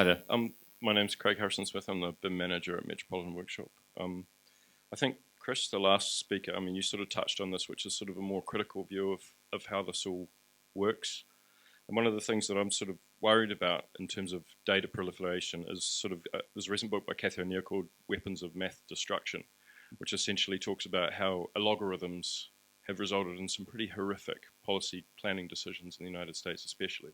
Hi there. My name's Craig Harrison-Smith. I'm the BIM manager at Metropolitan Workshop. I think, Chris, the last speaker, I mean, you sort of touched on this, which is sort of a more critical view of how this all works. And one of the things that I'm sort of worried about in terms of data proliferation is sort of, there's a recent book by Cathy O'Neill called Weapons of Math Destruction, which essentially talks about how algorithms have resulted in some pretty horrific policy planning decisions in the United States especially.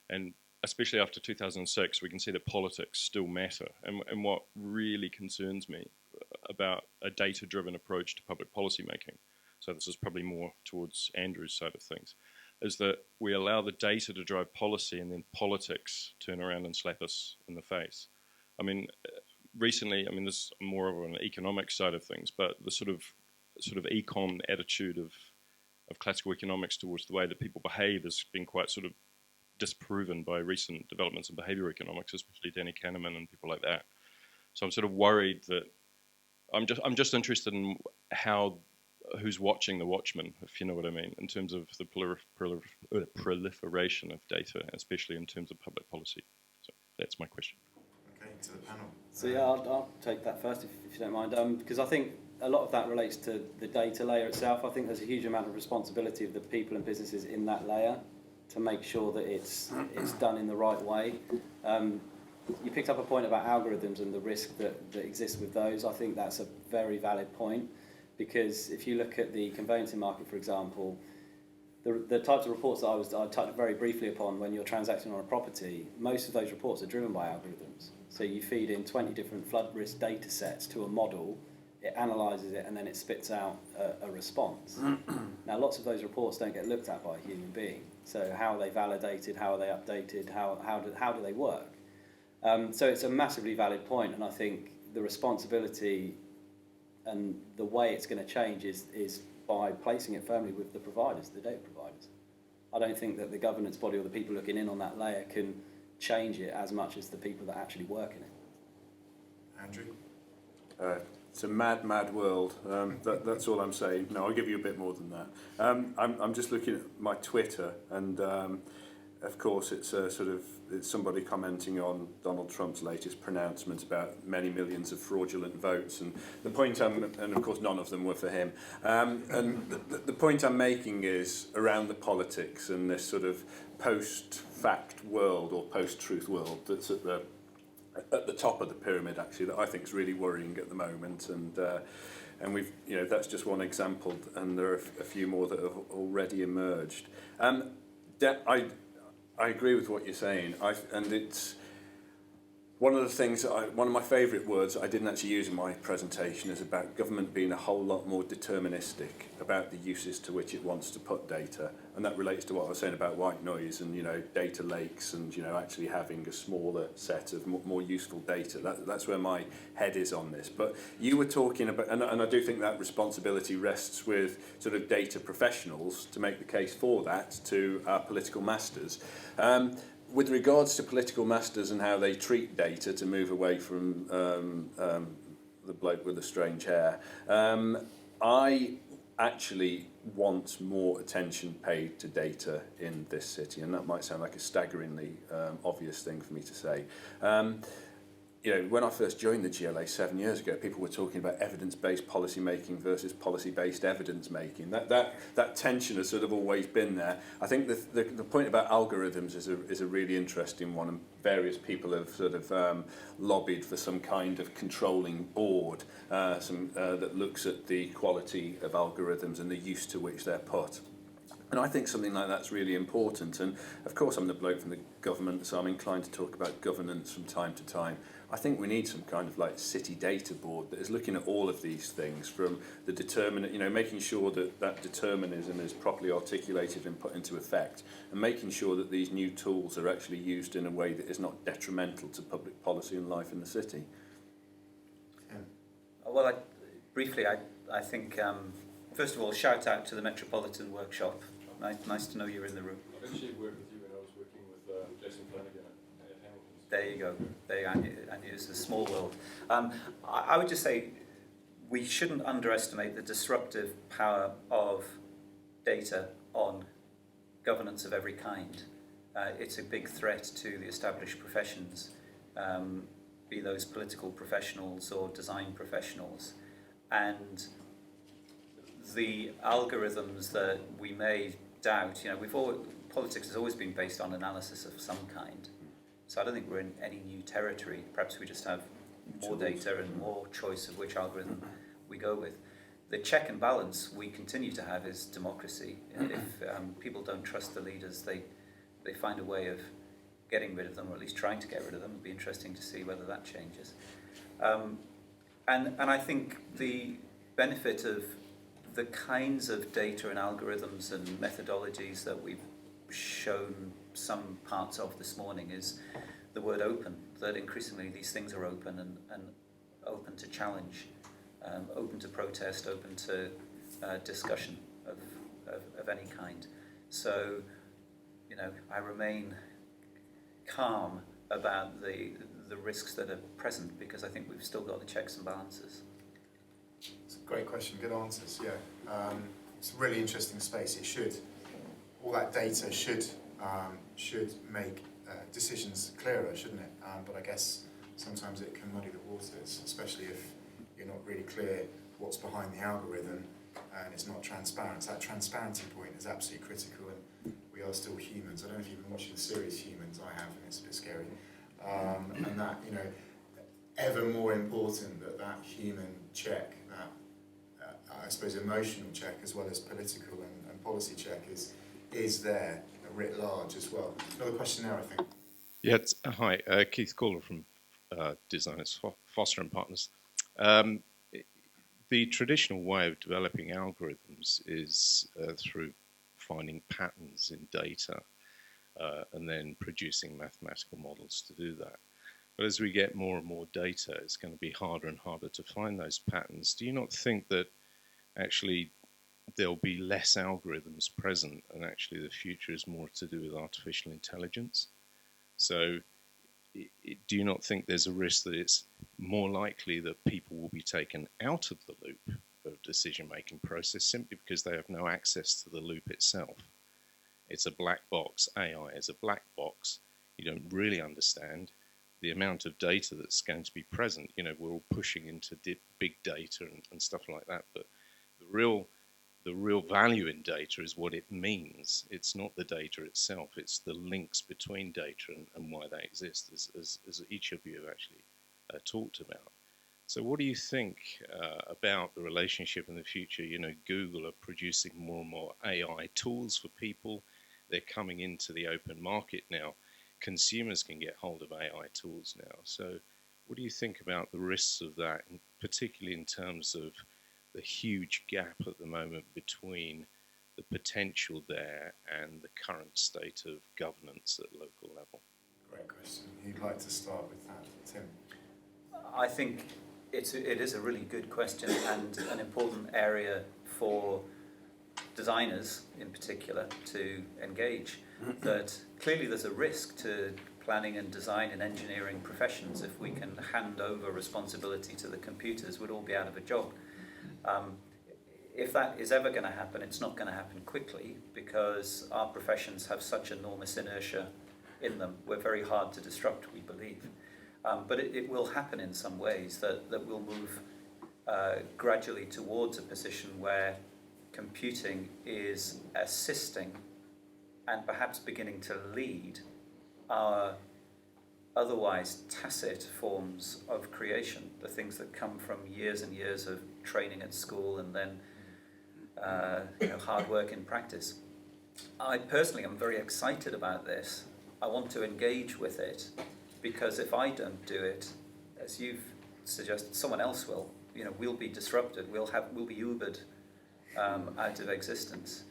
And especially after 2006, we can see that politics still matter. And what really concerns me about a data-driven approach to public policy making, so this is probably more towards Andrew's side of things, is that we allow the data to drive policy and then politics turn around and slap us in the face. I mean, recently, I mean, this is more of an economic side of things, but the sort of econ attitude of classical economics towards the way that people behave has been quite sort of disproven by recent developments in behavior economics, especially Danny Kahneman and people like that. So I'm sort of worried that I'm just interested in who's watching the watchman, if you know what I mean, in terms of the proliferation of data, especially in terms of public policy. So that's my question. Okay, to the panel. So yeah, I'll take that first if you don't mind, because I think a lot of that relates to the data layer itself. I think there's a huge amount of responsibility of the people and businesses in that layer to make sure that it's done in the right way. You picked up a point about algorithms and the risk that exists with those. I think that's a very valid point, because if you look at the conveyancing market, for example, the types of reports that I touched very briefly upon when you're transacting on a property, most of those reports are driven by algorithms. So you feed in 20 different flood risk data sets to a model, it analyses it, and then it spits out a response. Now, lots of those reports don't get looked at by a human being. So how are they validated? How are they updated? How do they work? So it's a massively valid point, and I think the responsibility and the way it's going to change is by placing it firmly with the providers, the data providers. I don't think that the governance body or the people looking in on that layer can change it as much as the people that actually work in it. Andrew? It's a mad, mad world. That's all I'm saying. No, I'll give you a bit more than that. I'm just looking at my Twitter, and of course it's it's somebody commenting on Donald Trump's latest pronouncements about many millions of fraudulent votes. And the point and of course none of them were for him. And the point I'm making is around the politics and this sort of post-fact world or post-truth world that's at the top of the pyramid, actually, that I think is really worrying at the moment, and we've, that's just one example, and there are a few more that have already emerged. I agree with what you're saying, and it's one of the things one of my favourite words that I didn't actually use in my presentation is about government being a whole lot more deterministic about the uses to which it wants to put data, and that relates to what I was saying about white noise and data lakes and actually having a smaller set of more useful data. That's where my head is on this. But you were talking about, and I do think that responsibility rests with sort of data professionals to make the case for that to our political masters. With regards to political masters and how they treat data, to move away from the bloke with the strange hair, I actually want more attention paid to data in this city, and that might sound like a staggeringly obvious thing for me to say. When I first joined the GLA 7 years ago, people were talking about evidence-based policy making versus policy-based evidence making. That tension has sort of always been there. I think the point about algorithms is a really interesting one, and various people have sort of lobbied for some kind of controlling board that looks at the quality of algorithms and the use to which they're put. And I think something like that's really important. And of course, I'm the bloke from the government, so I'm inclined to talk about governance from time to time. I think we need some kind of like city data board that is looking at all of these things, from the making sure that determinism is properly articulated and put into effect, and making sure that these new tools are actually used in a way that is not detrimental to public policy and life in the city. Well, briefly, I think, first of all, shout out to the Metropolitan Workshop. Nice to know you're in the room. I've actually worked with you when I was working with Jason Flanagan at Hamilton's. There you go. And it's a small world. I would just say we shouldn't underestimate the disruptive power of data on governance of every kind. It's a big threat to the established professions. be those political professionals or design professionals. And the algorithms that we may doubt, politics has always been based on analysis of some kind. So I don't think we're in any new territory. Perhaps we just have more data and more choice of which algorithm we go with. The check and balance we continue to have is democracy. If people don't trust the leaders, they find a way of getting rid of them, or at least trying to get rid of them. It'd be interesting to see whether that changes. And I think the benefit of the kinds of data and algorithms and methodologies that we've shown some parts of this morning is the word open, that increasingly these things are open and open to challenge, open to protest, open to discussion of any kind. So, I remain calm about the risks that are present, because I think we've still got the checks and balances. It's a great question, good answers, yeah. It's a really interesting space. All that data should make decisions clearer, shouldn't it? But I guess sometimes it can muddy the waters, especially if you're not really clear what's behind the algorithm and it's not transparent. So that transparency point is absolutely critical, and we are still humans. I don't know if you've been watching the series Humans, I have, and it's a bit scary. And that, ever more important that human check, that I suppose emotional check as well as political and policy check is there writ large as well. Another question there, I think. Yeah, hi, Keith Caller from Designers Foster and Partners. The traditional way of developing algorithms is through finding patterns in data and then producing mathematical models to do that. But as we get more and more data, it's going to be harder and harder to find those patterns. Do you not think that actually there'll be less algorithms present, and actually the future is more to do with artificial intelligence? So do you not think there's a risk that it's more likely that people will be taken out of the loop of decision-making process simply because they have no access to the loop itself? It's a black box. AI is a black box. You don't really understand the amount of data that's going to be present. We're all pushing into big data and stuff like that, but the real value in data is what it means. It's not the data itself, it's the links between data and why they exist, as each of you have actually talked about. So what do you think about the relationship in the future? Google are producing more and more AI tools for people. They're coming into the open market now. Consumers can get hold of AI tools now. So what do you think about the risks of that, and particularly in terms of the huge gap at the moment between the potential there and the current state of governance at local level? Great question. Who'd like to start with that? Tim? I think it is a really good question and an important area for designers in particular to engage. That clearly there's a risk to planning and design and engineering professions. If we can hand over responsibility to the computers, we'd all be out of a job. If that is ever going to happen, it's not going to happen quickly, because our professions have such enormous inertia in them. We're very hard to disrupt, we believe. But it will happen in some ways, that we'll move gradually towards a position where computing is assisting and perhaps beginning to lead our otherwise tacit forms of creation, the things that come from years and years of training at school and then hard work in practice. I personally am very excited about this. I want to engage with it, because if I don't do it, as you've suggested, someone else will. We'll be disrupted. We'll be Ubered out of existence.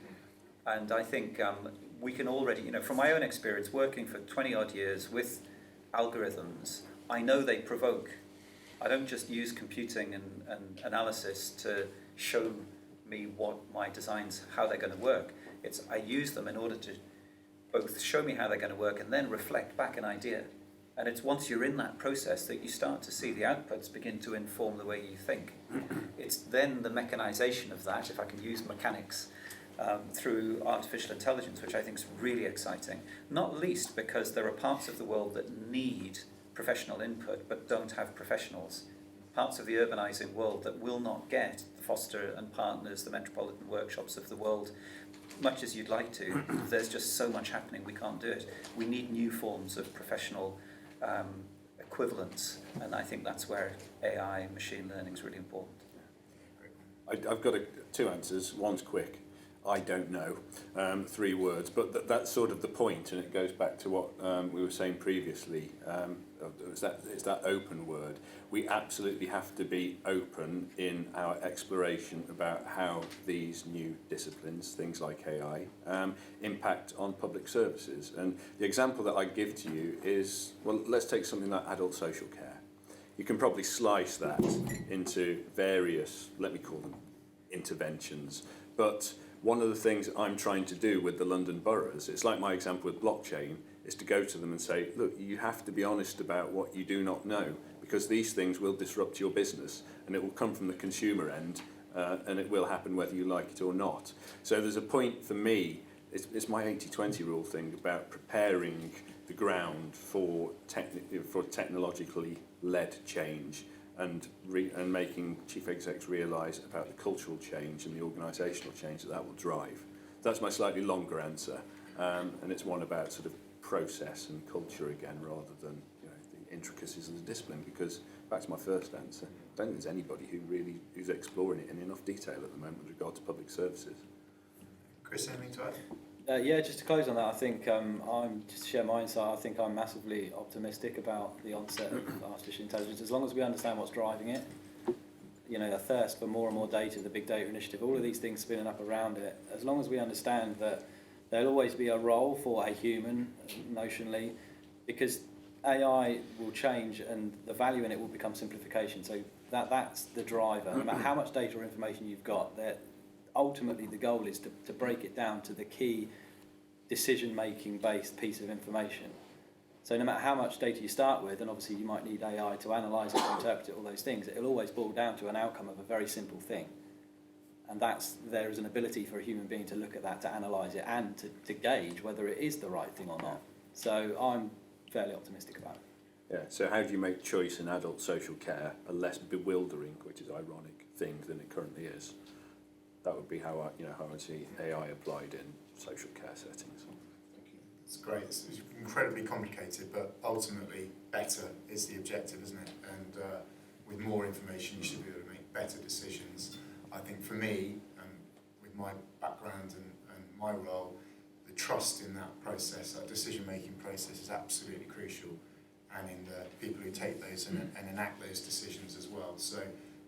And I think we can already, from my own experience working for 20 odd years with algorithms, I know they provoke. I don't just use computing and analysis to show me what my designs, how they're going to work. I use them in order to both show me how they're going to work and then reflect back an idea. And it's once you're in that process that you start to see the outputs begin to inform the way you think. It's then the mechanization of that, if I can use mechanics, through artificial intelligence, which I think is really exciting. Not least because there are parts of the world that need professional input but don't have professionals. Parts of the urbanising world that will not get the Foster and Partners, the metropolitan workshops of the world, much as you'd like to. There's just so much happening, we can't do it. We need new forms of professional equivalence, and I think that's where AI and machine learning is really important. I've got two answers. One's quick. I don't know. 3 words, but that's sort of the point, and it goes back to what we were saying previously. It's that open word. We absolutely have to be open in our exploration about how these new disciplines, things like AI, impact on public services. And the example that I give to you is, well, let's take something like adult social care. You can probably slice that into various, let me call them, interventions. But one of the things I'm trying to do with the London boroughs, it's like my example with blockchain, is to go to them and say, look, you have to be honest about what you do not know, because these things will disrupt your business, and it will come from the consumer end, and it will happen whether you like it or not. So there's a point for me, it's my 80-20 rule thing about preparing the ground for technologically led change, and making chief execs realise about the cultural change and the organisational change that will drive. That's my slightly longer answer, and it's one about sort of process and culture again, rather than the intricacies of the discipline. Because back to my first answer, I don't think there's anybody who's exploring it in enough detail at the moment with regard to public services. Chris, anything to add? Yeah, just to close on that, I think just to share my insight, I think I'm massively optimistic about the onset of artificial intelligence, as long as we understand what's driving it. The thirst for more and more data, the big data initiative, all of these things spinning up around it, as long as we understand that there'll always be a role for a human, notionally, because AI will change and the value in it will become simplification. So that's the driver. No matter how much data or information you've got, that ultimately the goal is to break it down to the key decision-making based piece of information. So no matter how much data you start with, and obviously you might need AI to analyse it, to interpret it, all those things, it'll always boil down to an outcome of a very simple thing. And there is an ability for a human being to look at that, to analyse it, and to gauge whether it is the right thing or not. So I'm fairly optimistic about it. Yeah, so how do you make choice in adult social care a less bewildering, which is ironic, thing than it currently is? That would be how I would see AI applied in social care settings. It's great. It's incredibly complicated, but ultimately better is the objective, isn't it? And with more information, you should be able to make better decisions. I think for me, with my background and my role, the trust in that process, that decision-making process, is absolutely crucial, and in the people who take those and enact those decisions as well. So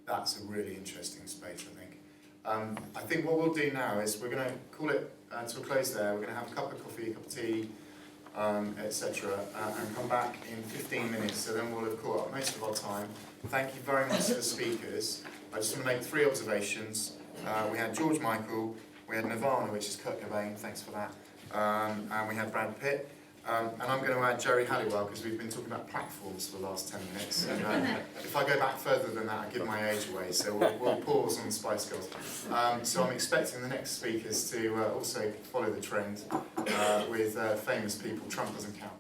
that's a really interesting space, I think. I think what we'll do now is we're going to call it to a close there. We're going to have a cup of coffee, a cup of tea, etc., and come back in 15 minutes. So then we'll have caught up most of our time. Thank you very much to the speakers. I just want to make 3 observations. We had George Michael, we had Nirvana, which is Kurt Cobain, thanks for that, and we had Brad Pitt. And I'm going to add Jerry Halliwell, because we've been talking about platforms for the last 10 minutes. And if I go back further than that, I give my age away, so we'll pause on Spice Girls. So I'm expecting the next speakers to also follow the trend with famous people. Trump doesn't count.